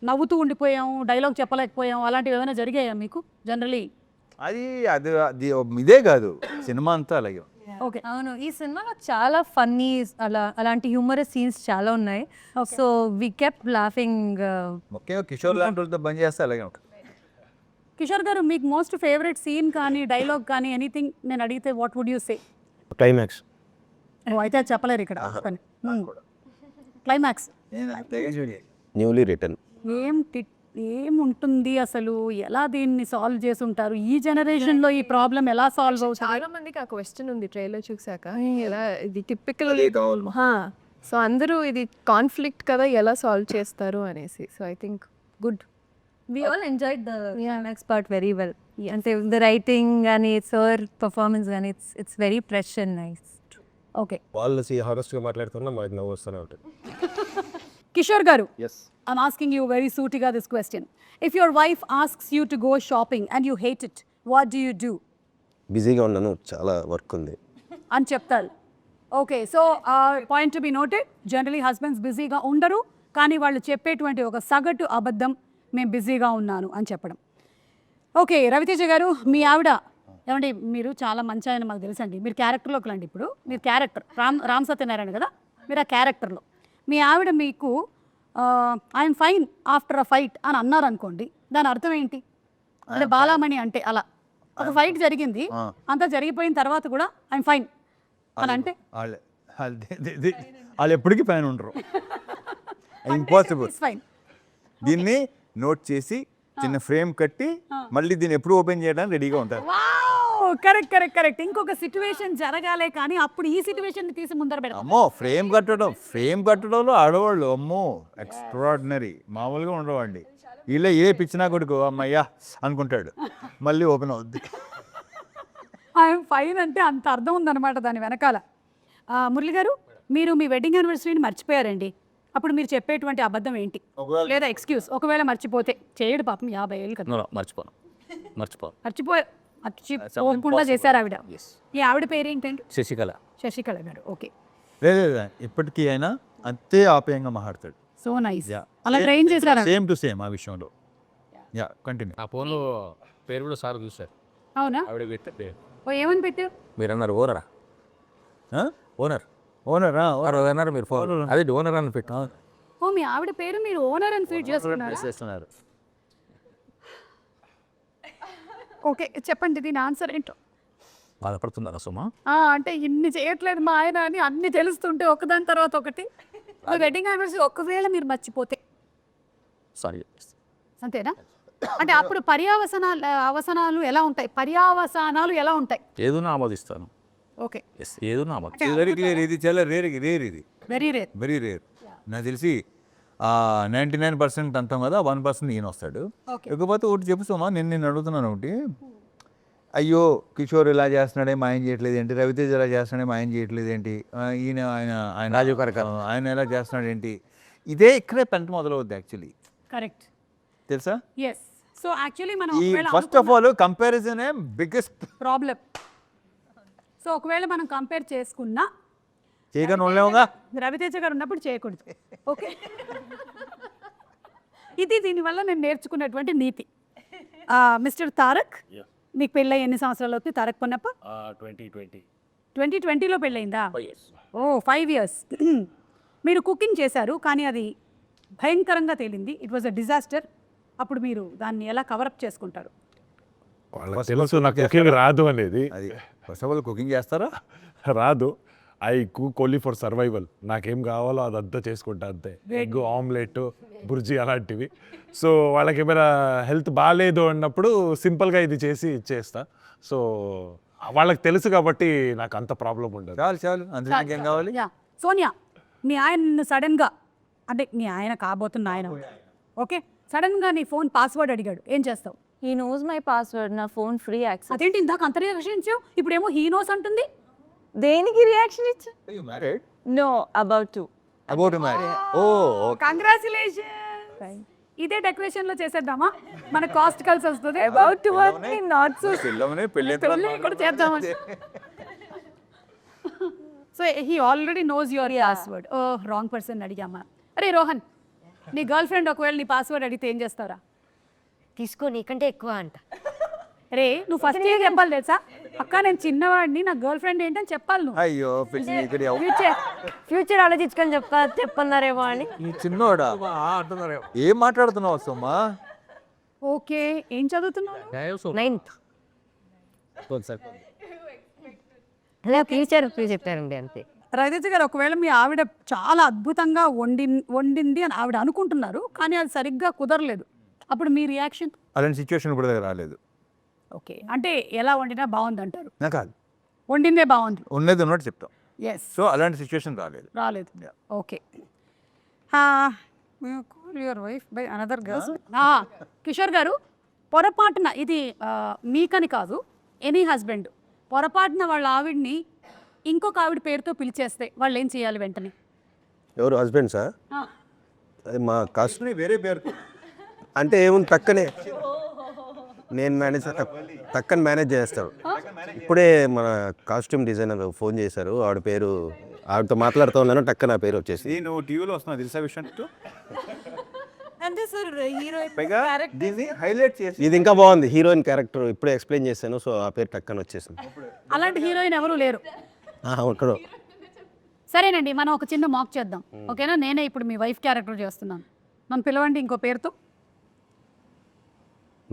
నవ్వుతూ ఉండిపోయాం, డైలాగ్ చెప్పలేకపోయాం, అలాంటివి ఏమైనా జరిగాయా మీకు జనరలీ? అది ఇదే కాదు, సినిమా అంతా అలాగే. ఓకే, అవును, ఈ సినిమాలో చాలా ఫన్నీ అలాంటి హ్యూమరస్ సీన్స్ చాలా ఉన్నాయి. So we kept laughing. ముఖ్యంగా కిషోర్ లాంటి వాళ్ళతో బంద్ చేస్తే అలాగే ఉంటుంది. కిషోర్ గారు, మీకు మోస్ట్ ఫేవరెట్ సీన్ కానీ డైలాగ్ కానీ ఎనీథింగ్ నేను అడిగితే what would you say? Climax అయితే అది చెప్పలేరు ఇక్కడ క్లైమాక్స్ న్యూలీ రిటర్న్. ఏముంటుంది అసలు, ఎలా దీన్ని సాల్వ్ చేసి ఉంటారు, ఈ జనరేషన్ లో ఈ ప్రాబ్లం ఎలా సాల్వ్ అవుతుంది? చాలా మందికి ఆ క్వశ్చన్ ఉంది ట్రైలర్ చూసాక, ఎలా ఇది టిపికల్. సో అందరూ ఇది కాన్ఫ్లిక్ట్ కదా, ఎలా సాల్వ్ చేస్తారు అనేసి. So I think good. We all enjoyed the next part very well. And the writing and sir performance and it's very fresh and nice. Okay, వాళ్ళు హానెస్ట్గా మాట్లాడుతున్నా మాకు నవ్వు వస్తూనే ఉంటుంది. కిషోర్ గారు, I'm asking you very sootiga this question. If your wife asks you to go shopping and you hate it, what do you do? బిజీగా ఉన్నాను, చాలా వర్క్ ఉంది. అని చెప్తారు. Okay, so point to be noted, generally husbands బిజీగా ఉండరు, కానీ వాళ్ళు చెప్పేటువంటి ఒక సగటు అబద్ధం, మేము బిజీగా ఉన్నాను అని చెప్పడం. ఓకే, రవితేజ గారు, మీ ఆవిడ ఏమండి, మీరు చాలా మంచి ఆయన మాకు తెలుసండి, మీరు క్యారెక్టర్లోకి రండి. ఇప్పుడు మీరు క్యారెక్టర్ రామ్ సత్యనారాయణ కదా, మీరు ఆ క్యారెక్టర్లో మీ ఆవిడ మీకు I'm fine after a fight అని అన్నారు అనుకోండి, దాని అర్థం ఏంటి? అంటే బాలామణి అంటే అలా ఒక ఫైట్ జరిగింది, అంతా జరిగిపోయిన తర్వాత కూడా ఐఎమ్ ఫైన్ అని అంటే వాళ్ళు ఎప్పటికీ పైన ఉండరు. ఇంపాసిబుల్. ఫైన్. దీన్ని నోట్ చేసి చిన్న ఫ్రేమ్ కట్టి మళ్ళీ దీన్ని ఎప్పుడు ఓపెన్ చేయడానికి రెడీగా ఉంటారు. Correct correct correct. ఇంకొక సిచ్యువేషన్ జరగాలే కానీ అప్పుడు ఈ సిచ్యువేషన్ తీసి ముందర పెడతాం. అమ్మో, ఫ్రేమ్ కట్టడంలో ఆడవాళ్ళు అమ్మో ఎక్స్ట్రాడినరీ, మామూలుగా ఉండవండి. వీళ్ళే ఏ పిచ్చినా కొడుకు అమ్మయ్యా అనుకుంటాడు, మళ్ళీ ఓపెన్ అవుద్ది. ఐఎమ్ ఫైన్ అంటే అంత అర్థం ఉందన్నమాట దాని వెనకాల. మురళి గారు, మీరు మీ వెడ్డింగ్ యానివర్సరీని మర్చిపోయారండి, అప్పుడు మీరు చెప్పేటువంటి అబద్ధం ఏంటి, లేదా ఎక్స్క్యూజ్? ఒకవేళ మర్చిపోతే, చేయడు పాపం 50 ఏళ్ళు కదా, మర్చిపోకుండా చేశారు ఆవిడ. ఈ ఆవిడ పేరు ఏంటండి? శశికళ గారు. ఓకే, లేదా ఇప్పటికీ అయినా అంతే ఆప్యాయంగా మాట్లాడతాడు. So nice. అలా ట్రైన్ చేశారా? సేమ్ టు సేమ్ ఆ విషయంలో. Yeah, continue. ఆ ఫోన్లో పేరు కూడా సార్ చూసారు. అవునా? ఆవిడ పెట్టే ఓ, ఏమని పెట్టారు? మీరు అన్నారు ఓనరా, ఓనర్ ఓనరా? అన్నారు మీరు ఫోన్, అదే ఓనర్ అని పెట్టు. ఓ, మీ ఆవిడ పేరు మీరు ఓనర్ అని ఫీడ్ చేసుకున్నారు. ఓకే, చెప్పండి దీని ఆన్సర్ ఏంటో. బాధపడుతున్నారా సుమా? అంటే ఇన్ని చేయట్లేదు మా ఆయన అని అన్ని తెలుస్తుంటే ఒకదాని తర్వాత ఒకటి. వెడ్డింగ్ యానివర్సరీ ఒకవేళ మీరు మర్చిపోతే సారీ, అంతేనా? అంటే అప్పుడు అవసనాలు ఎలా ఉంటాయి? పర్యావసానాలు ఎలా ఉంటాయి? ఏదైనా ఆమోదిస్తాను. ఓకే, ఏదైనా ఆమోదిస్తాను. Very clear. ఇది చాలా రేర్ ఇది వెరీ రేర్. నాకు తెలిసి 99% అంటాం కదా, 1% ఈయన వస్తాడు. ఇకపోతే ఒకటి చెప్పుతామా, నేను అడుగుతున్నాను ఒకటి. అయ్యో కిషోర్ ఇలా చేస్తున్నాడే మా ఆయన చేయట్లేదు ఏంటి, రవితేజ ఇలా చేస్తున్నాడే మా ఆయన చేయట్లేదు ఏంటి, ఆయన రాజీవ్ కనకాల ఆయన ఎలా చేస్తున్నాడు ఏంటి, ఇదే ఇక్కడే పెంట మొదలవుద్ది యాక్చువల్లీ. కరెక్ట్, తెలుసా? ఎస్. సో యాక్చువల్లీ మనం ఈ first of all comparison biggest problem. So ఒకవేళ మనం కంపేర్ చేసుకున్నా చేయగానే ఉండలేముగా, రవితేజ గారు ఉన్నప్పుడు చేయకూడదు. ఓకే, ఇది దీనివల్ల నేను నేర్చుకున్నటువంటి నీతి. మిస్టర్ తారక్, మీకు పెళ్ళై ఎన్ని సంవత్సరాలు అవుతుంది? తారక్ పొన్నప్ప 2020లో పెళ్ళయిందా? ఓ, 5 years. మీరు కుకింగ్ చేశారు, కానీ అది భయంకరంగా తేలింది, ఇట్ వాజ్ అ డిజాస్టర్. అప్పుడు మీరు దాన్ని ఎలా కవరప్ చేసుకుంటారు? వాళ్ళకి తెలుసు నాకు కుకింగ్ రాదు అనేది. అది ఫస్ట్ ఆఫ్ ఆల్ కుకింగ్ చేస్తారా? రాదు. I cook only for survival. నాకేం కావాలో అదంతా చేసుకుంటా అంతే. ఎగ్ ఆమ్లెట్, బుర్జీ అలాంటివి. సో వాళ్ళకి ఏమైనా హెల్త్ బాగాలేదు అన్నప్పుడు సింపుల్గా ఇది చేసి ఇచ్చేస్తా. సో వాళ్ళకి తెలుసు కాబట్టి నాకు అంత ప్రాబ్లం ఉండదు. చాలు అంతే, నాకేం కావాలి? సోనియా, మీ ఆయన సడన్గా, అంటే మీ ఆయన కాబోతున్న ఆయన, ఓకే, సడన్గా నీ ఫోన్ పాస్వర్డ్ అడిగాడు, ఏం చేస్తావు? హీ నోస్ మై పాస్వర్డ్, నా ఫోన్ ఫ్రీ యాక్సెస్. అదేంటి ఇందాక అంత రియాక్షన్ ఇచ్చావు, ఇప్పుడేమో హీ నోస్ అంటుంది? దేనికి రియాక్షన్ ఇచ్చా? You married? No, about to. About to marry. Oh, congratulation. ఇదే డెకరేషన్ లో చేసేద్దామా, మన కాస్ట్ కలిసి వస్తుంది. అబౌట్ టు అంటే నాట్ సో. పెళ్ళి కూడా చేద్దామా? So he already knows your password. ఓ, రాంగ్ పర్సన్ అడిగామా? అరే రోహన్, నీ గర్ల్ ఫ్రెండ్ ఒకవేళ నీ పాస్వర్డ్ అడిగితే ఏం చేస్తారా? తీసుకో, నీకంటే ఎక్కువ అంట. రే, నువ్వు ఫస్ట్ ఏం చెప్పాలి తెలుసా? అక్క నేను చిన్నవాడిని, నా గర్ల్ ఫ్రెండ్ ఏంటని చెప్పాలి నువ్వు. అయ్యో ఫ్యూచర్ ఆలోచించుకొని చెప్పన్నారేమో అని. ఈ చిన్నోడా ఏం మాట్లాడుతున్నావు సోమా? ఓకే, ఏం చదువుతున్నావు? 9th. అలా ఫ్యూచర్ చెప్పారండి అంతే. రవితేజ గారు ఒకవేళ మీ ఆవిడ చాలా అద్భుతంగా వండింది అని ఆవిడ అనుకుంటున్నారు, కానీ అది సరిగ్గా కుదరలేదు, అప్పుడు మీ రియాక్షన్? అలాంటి సిచ్యువేషన్ ఇప్పుడు దగ్గర రాలేదు. ఓకే, అంటే ఎలా వండినా బాగుంది అంటారు, నాకు కాదు, వండిందే బాగుంది, ఉన్నది ఉన్నట్టు చెప్తాం. ఎస్, సో అలాంటి సిచ్యువేషన్ రాలేదు. రాలేదు. Yeah. Okay, your wife by another girls. Kishore గారు, పొరపాటున ఇది మీకని కాదు, ఎనీ హస్బెండ్ పొరపాటున వాళ్ళ ఆవిడ్ని ఇంకొక ఆవిడ పేరుతో పిలిచేస్తే వాళ్ళు ఏం చేయాలి వెంటనే? ఎవరు హస్బెండ్సా? అది మా కాస్ట్ వేరే పేరు అంటే ఏముంది, టక్కనే నేను మేనేజ్ టక్కని మేనేజ్ చేస్తాడు. ఇప్పుడే మన కాస్ట్యూమ్ డిజైనర్ ఫోన్ చేశారు, ఆవిడ పేరు, ఆవిడతో మాట్లాడుతూ ఉన్నాను, టక్క నా పేరు వచ్చేసి. నువ్వు టీవీలో వస్తున్నావు తెలుసా విషయం? అంటే సార్ హీరో పైగా దీన్ని హైలైట్ చేసి ఇది ఇంకా బాగుంది, హీరోయిన్ క్యారెక్టర్ ఇప్పుడే ఎక్స్ప్లెయిన్ చేశాను, సో ఆ పేరు టక్కని వచ్చేసింది. అలాంటి హీరోయిన్ ఎవరు లేరు. ఇక్కడ సరేనండి, మనం ఒక చిన్న మాక్ చేద్దాం, ఓకేనా? నేనే ఇప్పుడు మీ వైఫ్ క్యారెక్టర్ చేస్తున్నాను, నన్ను పిలవండి ఇంకో పేరుతో.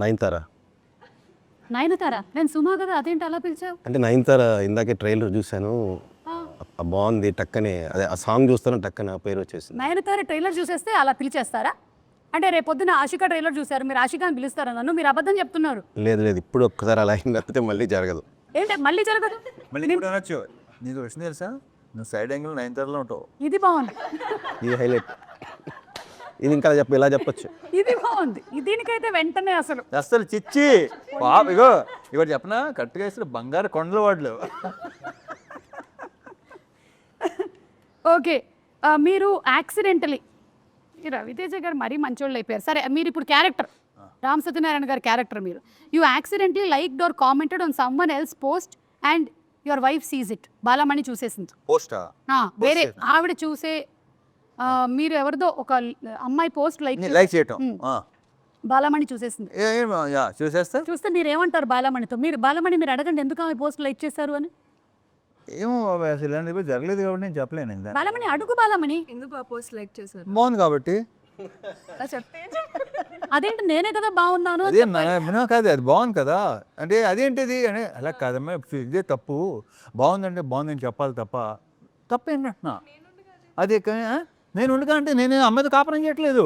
నయనతార. నయనతార? నేను సుమా కదా, అదేంటి అలా పిలిచావు? అంటే నయనతార ఇందాకే ట్రైలర్ చూశాను, బాగుంది, టక్కనే అదే ఆ సాంగ్ చూస్తాను, టక్కనే ఆ పేరు వచ్చేసింది. నయనతార ట్రైలర్ చూసేస్తే అలా పిలిచేస్తారా? అంటే రేపు పొద్దున ఆషికా ట్రైలర్ చూసారు, మీరు ఆషికాని పిలుస్తారా నన్ను? మీరు అబద్ధం చెప్తున్నారు. లేదు లేదు, ఇప్పుడు ఒక్కసారి అలా అయింది, లేకపోతే మళ్ళీ జరగదు. ఏంటి మళ్ళీ జరగదు? మళ్ళీ ఇప్పుడు అనొచ్చు, నీకు విషయం తెలుసా, నువ్వు సైడ్ యాంగిల్ 9 ఉంటావు. ఇది బాగుంది, ఇది హైలైట్, ఇది ఇంకా ఇలా చెప్పొచ్చు. ఇది బాగుంది, దీనికైతే వెంటనే అసలు చిచ్చి పాప, ఇగో ఇవాడు చెప్పనా, కరెక్ట్గా ఇస్తారు బంగారు కొండల వాడులు. ఓకే, మీరు యాక్సిడెంటలీ, రవితేజ గారు మరీ మంచోళ్ళు అయిపోయారు. సరే, మీరు ఇప్పుడు క్యారెక్టర్ రామ్ సత్యనారాయణ గారి క్యారెక్టర్, మీరు you accidentally liked or commented on someone else post and your wife sees it. Balamani చూసేసింది. పోస్టా? వేరే ఆవిడ చూసే, మీరు ఎవరిదో ఒక అమ్మాయి పోస్ట్ లైక్ చేయటం బాలమణి చూసేసింది. చూసేస్తా. చూస్తే మీరు ఏమంటారు బాలమణితో? మీరు అడగండి ఎందుకు ఆమె పోస్ట్ లైక్ చేశారు అని. ఏమో బాబాయ్, అసలు ఇలాంటివి జరగలేదు కాబట్టి నేను చెప్పలేను. బాలమణి అడుగు, బాలమణి ఎందుకు పోస్ట్ లైక్ చేశారు? బాగుంది కాబట్టి. అదేంటి, నేనే కదా బాగున్నాను. అదే కాదు, అది బాగుంది కదా అంటే అదేంటిది అని, అలా కాదమ్మా, ఇదే తప్పు, బాగుందంటే బాగుందని చెప్పాలి తప్ప తప్పేంటంటున్నా. అదే నేను ఉండగా అంటే నేను అమ్మాయితో కాపురం చేయట్లేదు.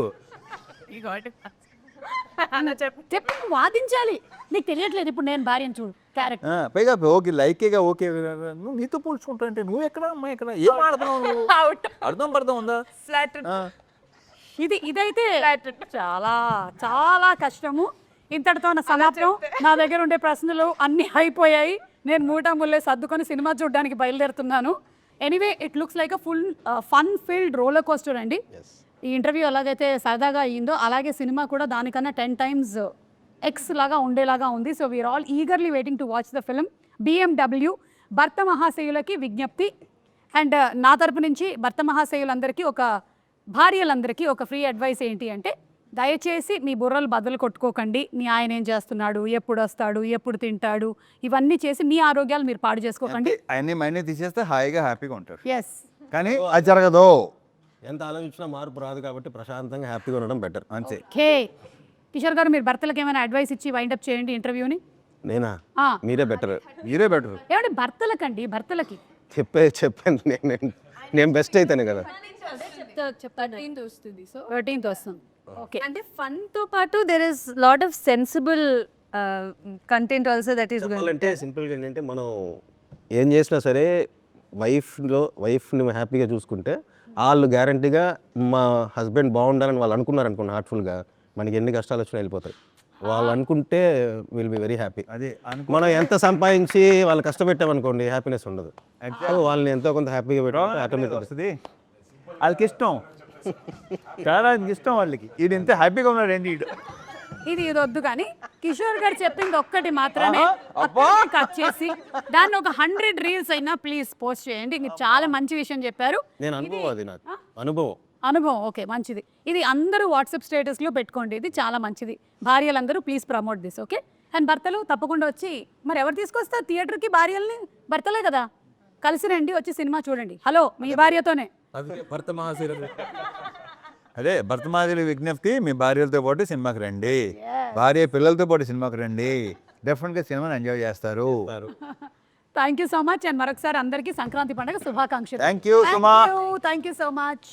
చెప్పి వాదించాలి, నీకు తెలియట్లేదు. ఇప్పుడు నేను భార్యను చూడు క్యారెక్టర్, పైగా ఓకే లైకేగా ఓకే, నువ్వు నీతో పోల్చుకుంటా అంటే నువ్వు ఎక్కడ అమ్మాయి ఎక్కడ, ఏం ఆడుతున్నావు, అర్థం పడతాం ఉందా? ఇదైతే చాలా చాలా కష్టము. ఇంతటితో నా సమాప్తం. నా దగ్గర ఉండే ప్రశ్నలు అన్నీ అయిపోయాయి. నేను మూలే సర్దుకొని సినిమా చూడడానికి బయలుదేరుతున్నాను. Anyway, it looks like a full fun filled roller coaster అండి. ఈ ఇంటర్వ్యూ ఎలాగైతే సరదాగా అయ్యిందో అలాగే సినిమా కూడా దానికన్నా 10 times X లాగా ఉండేలాగా ఉంది. So we're all eagerly waiting to watch the film. BMW భర్త మహాశయులకి విజ్ఞప్తి. అండ్ నా తరపు నుంచి భర్త మహాశయులందరికీ, భార్యలందరికీ ఒక ఫ్రీ అడ్వైస్ ఏంటి అంటే, దయచేసి మీ బుర్రలు బద్దలు కొట్టుకోకండి. మీ ఆయన ఏం చేస్తున్నాడు, ఎప్పుడు వస్తాడు, ఎప్పుడు తింటాడు, ఇవన్నీ చేసి మీ ఆరోగ్యాలు మీరు పాడు చేసుకోకండి. అన్నీ తీసేస్తే హాయిగా హ్యాపీగా ఉంటారు. ఎస్, కానీ అది జరగదు. ఎంత ఆలోచించినా మార్పు రాదు కాబట్టి ప్రశాంతంగా హ్యాపీగా ఉండడం బెటర్ అంతే. ఓకే, కిషోర్ గారు మీరు భర్తలకు ఏమైనా అడ్వైస్ ఇచ్చి వైండప్ చేయండి ఇంటర్వ్యూని. నేనా? మీరే బెటర్. ఏమంటే భర్తలకండి, భర్తలకి చెప్పాను నేను బెస్ట్ అయితేనే కదా. 13th వస్తుంది. ఓకే, అంటే ఫన్ తో పాటు there is lot of sensible content also that is going. అంటే సింపుల్గా ఏంటంటే, మనం ఏం చేసినా సరే వైఫ్ని హ్యాపీగా చూసుకుంటే వాళ్ళు గ్యారంటీగా మా హస్బెండ్ బాగుండాలని వాళ్ళు అనుకున్నారు అనుకోండి, హార్ట్ఫుల్గా, మనకి ఎన్ని కష్టాలు వచ్చినా వెళ్ళిపోతాయి. వాళ్ళు అనుకుంటే విల్ బి వెరీ హ్యాపీ. అదే మనం ఎంత సంపాదించి వాళ్ళు కష్టపెట్టామనుకోండి, హ్యాపీనెస్ ఉండదు. వాళ్ళని ఎంతో కొంత హ్యాపీగా పెట్టి ఆటోమేటిక్ వస్తుంది. వాళ్ళకి ఇష్టం, చాలా ఇష్టం వాళ్ళకి. ఇది ఎంత హ్యాపీగా ఉన్నాడు ఏంటి. ఇది వద్దు కానీ కిషోర్ గారు చెప్పింది ఒక్కటి మాత్రమే కట్ చేసి దాన్ని ఒక 100 reels అయినా ప్లీజ్ పోస్ట్ చేయండి. మీరు చాలా మంచి విషయం చెప్పారు. నేను అనుభవం, అది నాకు అనుభవం. ఓకే, మంచిది. ఇది అందరూ వాట్సాప్ స్టేటస్లో పెట్టుకోండి, ఇది చాలా మంచిది. భార్యలందరూ please promote this. Okay, and భర్తలు తప్పకుండా వచ్చి, మరి ఎవరు తీసుకొస్తారు థియేటర్కి భార్యల్ని? భర్తలే కదా, కలిసి రండి, వచ్చి సినిమా చూడండి. హలో, మీ భార్యతోనే. భర్త మహాశీల అదే భర్త మహాశయుల విజ్ఞప్తి, మీ భార్యలతో పాటు సినిమాకి రండి, భార్య పిల్లలతో పాటు సినిమాకి రండి. డెఫినెట్గా సినిమాని ఎంజాయ్ చేస్తారు. Thank you so much and మరొకసారి అందరికీ సంక్రాంతి పండుగ శుభాకాంక్షలు thank you Suma. Thank you so much.